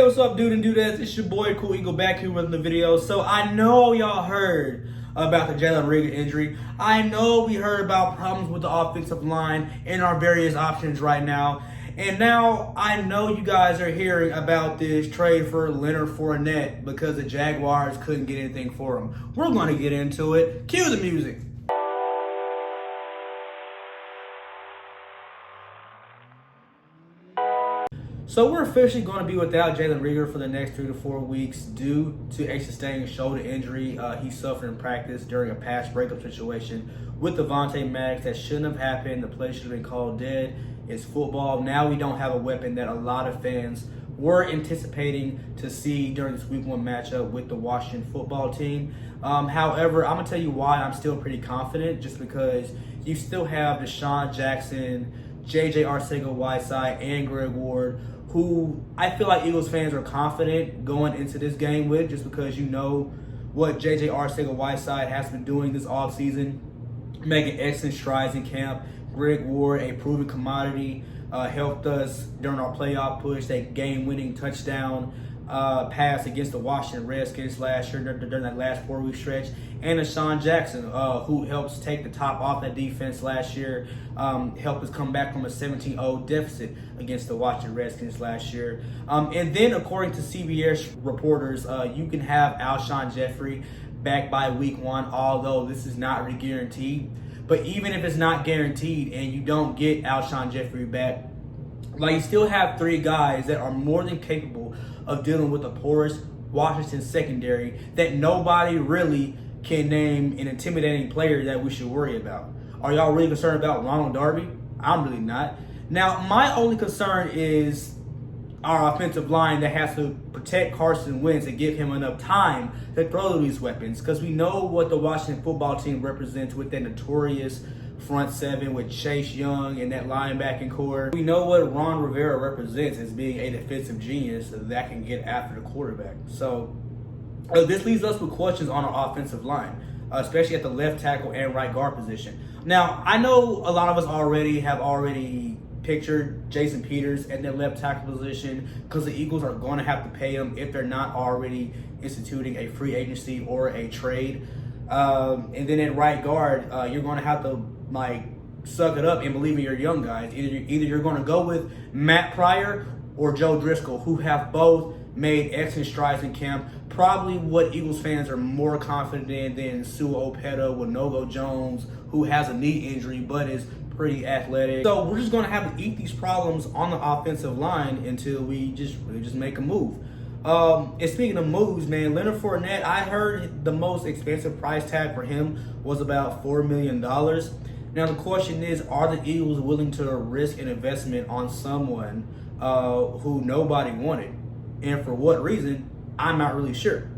what's up, dude and dudettes? It's your boy Cool Eagle back here with the video. So I know y'all heard about the Jalen Reagor injury. I know we heard about problems with the offensive line and our various options right now. And now I know you guys are hearing about this trade for Leonard Fournette because the Jaguars couldn't get anything for him. We're going to get into it. Cue the music. So we're officially going to be without Jalen Reagor for the next 3 to 4 weeks due to a sustained shoulder injury he suffered in practice during a pass breakup situation with Devontae Maddox that shouldn't have happened. The play should have been called dead. It's football. Now we don't have a weapon that a lot of fans were anticipating to see during this Week 1 matchup with the Washington football team. However, I'm going to tell you why I'm still pretty confident, just because you still have Deshaun Jackson, JJAW and Greg Ward, who I feel like Eagles fans are confident going into this game with, just because you know what JJAW has been doing this offseason, making excellent strides in camp. Greg Ward, a proven commodity, helped us during our playoff push, that game-winning touchdown pass against the Washington Redskins last year during that last 4-week stretch. And Deshaun Jackson, who helps take the top off that defense last year, helped us come back from a 17-0 deficit against the Washington Redskins last year. And then, according to CBS reporters, you can have Alshon Jeffrey back by Week 1, although this is not really guaranteed. But even if it's not guaranteed and you don't get Alshon Jeffrey back, like, you still have 3 guys that are more than capable of dealing with the porous Washington secondary that nobody really can name an intimidating player that we should worry about. Are y'all really concerned about Ronald Darby? I'm really not. Now, my only concern is our offensive line that has to protect Carson Wentz and give him enough time to throw these weapons, because we know what the Washington football team represents with that notorious front seven with Chase Young and that linebacking core. We know what Ron Rivera represents as being a defensive genius that can get after the quarterback. So this leaves us with questions on our offensive line, especially at the left tackle and right guard position. Now, I know a lot of us have pictured Jason Peters at their left tackle position, because the Eagles are going to have to pay him if they're not already instituting a free agency or a trade. And then at right guard, you're going to have to suck it up and believe in your young guys. Either you're going to go with Matt Pryor or Joe Driscoll, who have both made excellent strides in camp. Probably what Eagles fans are more confident in than Sua Opeta with Nogo Jones, who has a knee injury but is pretty athletic. So we're just going to have to eat these problems on the offensive line until we just make a move. And speaking of moves, man, Leonard Fournette, I heard the most expensive price tag for him was about $4 million. Now the question is, are the Eagles willing to risk an investment on someone who nobody wanted? And for what reason, I'm not really sure.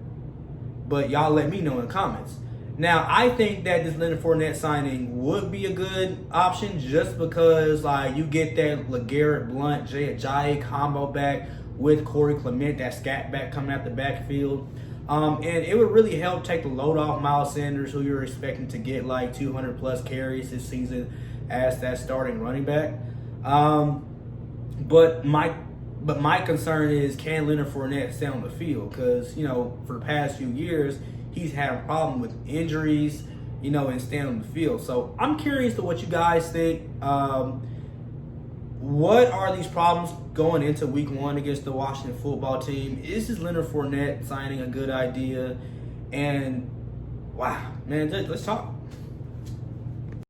But y'all let me know in the comments. Now, I think that this Leonard Fournette signing would be a good option, just because you get that LeGarrette Blount, JJAW combo back with Corey Clement, that scat back coming out the backfield. And it would really help take the load off Miles Sanders, who you're expecting to get 200 plus carries this season as that starting running back. But my concern is, can Leonard Fournette stay on the field? Because, for the past few years, he's had a problem with injuries, and staying on the field. So I'm curious to what you guys think. What are these problems going into Week 1 against the Washington football team? Is this Leonard Fournette signing a good idea? And wow, man, let's talk.